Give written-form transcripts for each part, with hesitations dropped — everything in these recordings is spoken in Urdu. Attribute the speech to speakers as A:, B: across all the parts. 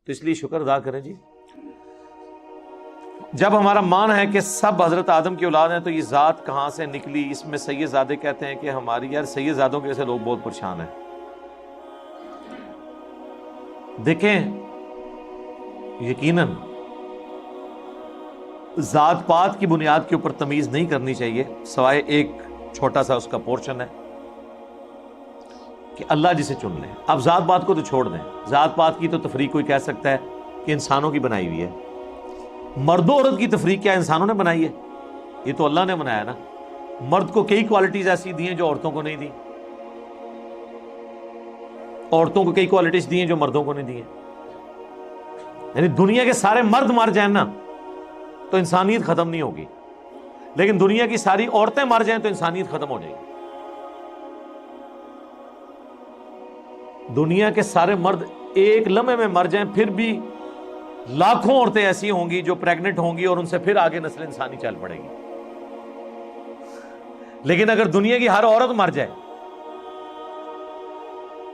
A: تو اس لیے شکر ادا کریں جی. جب ہمارا مان ہے کہ سب حضرت آدم کی اولاد ہیں تو یہ ذات کہاں سے نکلی؟ اس میں سید زادے کہتے ہیں کہ ہماری یار سید زادوں کے جیسے لوگ بہت پریشان ہیں. دیکھیں یقیناً ذات پات کی بنیاد کے اوپر تمیز نہیں کرنی چاہیے، سوائے ایک چھوٹا سا اس کا پورشن ہے کہ اللہ جسے چن لے. اب ذات پات کو تو چھوڑ دیں، ذات پات کی تو تفریق کوئی کہہ سکتا ہے کہ انسانوں کی بنائی ہوئی ہے. مرد و عورت کی تفریق کیا انسانوں نے بنائی ہے؟ یہ تو اللہ نے بنایا نا. مرد کو کئی کوالٹیز ایسی دی ہیں جو عورتوں کو نہیں دی، عورتوں کو کئی کوالٹیز دی ہیں جو مردوں کو نہیں دی ہیں. یعنی دنیا کے سارے مرد مر جائیں نا تو انسانیت ختم نہیں ہوگی، لیکن دنیا کی ساری عورتیں مر جائیں تو انسانیت ختم ہو جائے گی. دنیا کے سارے مرد ایک لمحے میں مر جائیں پھر بھی لاکھوں عورتیں ایسی ہوں گی جو پریگننٹ ہوں گی اور ان سے پھر آگے نسل انسانی چل پڑے گی. لیکن اگر دنیا کی ہر عورت مر جائے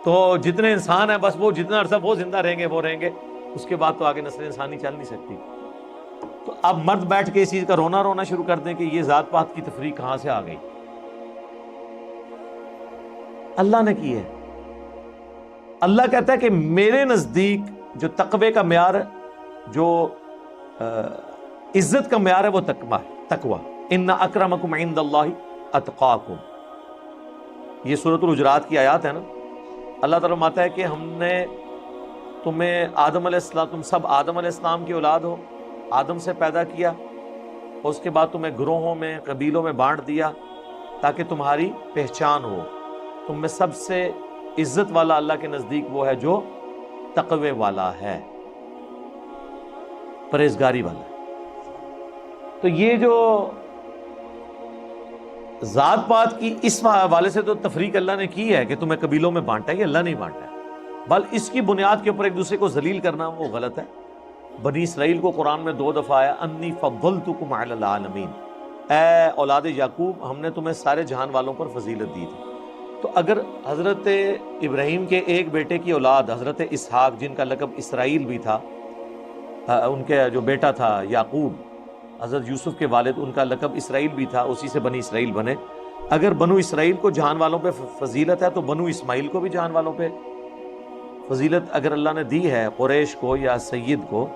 A: تو جتنے انسان ہیں بس وہ جتنا عرصہ وہ زندہ رہیں گے وہ رہیں گے، اس کے بعد تو آگے نسل انسانی چل نہیں سکتی. تو اب مرد بیٹھ کے اس چیز کا رونا شروع کر دیں کہ یہ ذات پات کی تفریق کہاں سے آ گئی. اللہ نے کی ہے. اللہ کہتا ہے کہ میرے نزدیک جو تقوی کا معیار، جو عزت کا معیار ہے وہ تقوی. ان اکرمکم عند اللہ اتقاکم. یہ سورۃ الحجرات کی آیات ہے نا. اللہ تعالیٰ فرماتا ہے کہ ہم نے تمہیں آدم علیہ السلام، تم سب آدم علیہ السلام کی اولاد ہو، آدم سے پیدا کیا، اور اس کے بعد تمہیں گروہوں میں قبیلوں میں بانٹ دیا تاکہ تمہاری پہچان ہو. تم میں سب سے عزت والا اللہ کے نزدیک وہ ہے جو تقوی والا ہے، پرہیزگاری والا ہے. تو یہ جو ذات پات کی اس حوالے سے تو تفریق اللہ نے کی ہے کہ تمہیں قبیلوں میں بانٹا ہے، یہ اللہ نہیں بانٹا ہے، بل اس کی بنیاد کے اوپر ایک دوسرے کو ذلیل کرنا وہ غلط ہے. بنی اسرائیل کو قرآن میں 2 دفعہ آیا انی فضلتکم علی العالمین، اے اولاد یعقوب ہم نے تمہیں سارے جہان والوں پر فضیلت دی تھی. تو اگر حضرت ابراہیم کے ایک بیٹے کی اولاد حضرت اسحاق جن کا لقب اسرائیل بھی تھا، ان کے جو بیٹا تھا یعقوب، حضرت یوسف کے والد، ان کا لقب اسرائیل بھی تھا، اسی سے بنی اسرائیل بنے. اگر بنو اسرائیل کو جہان والوں پہ فضیلت ہے تو بنو اسماعیل کو بھی جہان والوں پہ فضیلت اگر اللہ نے دی ہے قریش کو یا سید کو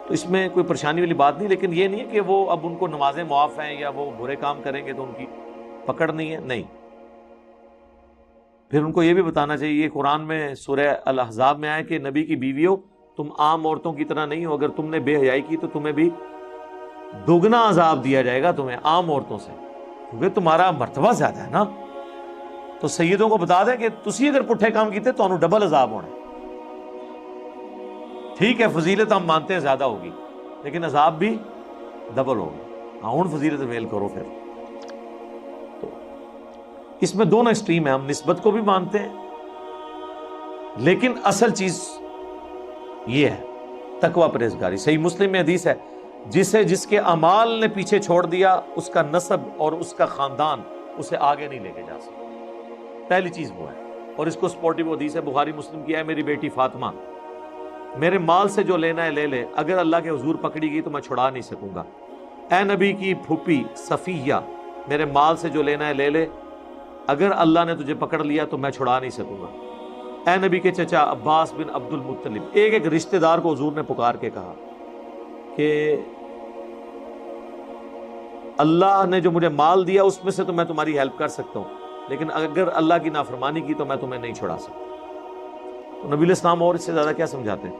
A: تو اس میں کوئی پریشانی والی بات نہیں. لیکن یہ نہیں ہے کہ وہ اب ان کو نمازیں معاف ہیں یا وہ برے کام کریں گے تو ان کی پکڑ نہیں ہے، نہیں. پھر ان کو یہ بھی بتانا چاہیے، یہ قرآن میں سورہ الاحزاب میں آئے کہ نبی کی بیویوں تم عام عورتوں کی طرح نہیں ہو، اگر تم نے بے حیائی کی تو تمہیں بھی دوگنا عذاب دیا جائے گا تمہیں عام عورتوں سے، کیونکہ تمہارا مرتبہ زیادہ ہے نا. تو سیدوں کو بتا دیں کہ تسی اگر پٹھے کام کیتے تو انہوں ڈبل عذاب ہونا. ٹھیک ہے فضیلت ہم مانتے ہیں زیادہ ہوگی لیکن عذاب بھی ڈبل ہوگا. ہاں فضیلت ویل کرو. پھر تو اس میں دونوں ایکسٹریم ہیں، ہم نسبت کو بھی مانتے ہیں لیکن اصل چیز یہ ہے تقوی پرہیزگاری. صحیح مسلم میں حدیث ہے جس کے اعمال نے پیچھے چھوڑ دیا اس کا نسب اور اس کا خاندان اسے آگے نہیں لے کے جا سکتا. پہلی چیز وہ ہے. اور اس کو سپورٹیو حدیث ہے بخاری مسلم کی ہے، میری بیٹی فاطمہ میرے مال سے جو لینا ہے لے لے، اگر اللہ کے حضور پکڑی گئی تو میں چھڑا نہیں سکوں گا. اے نبی کی پھوپھی صفیہ میرے مال سے جو لینا ہے لے لے، اگر اللہ نے تجھے پکڑ لیا تو میں چھڑا نہیں سکوں گا. اے نبی کے چچا عباس بن عبد المطلب، ایک رشتہ دار کو حضور نے پکار کے کہا کہ اللہ نے جو مجھے مال دیا اس میں سے تو میں تمہاری ہیلپ کر سکتا ہوں لیکن اگر اللہ کی نافرمانی کی تو میں تمہیں نہیں چھڑا سکتا. تو نبی علیہ السلام اور اس سے زیادہ کیا سمجھاتے ہیں؟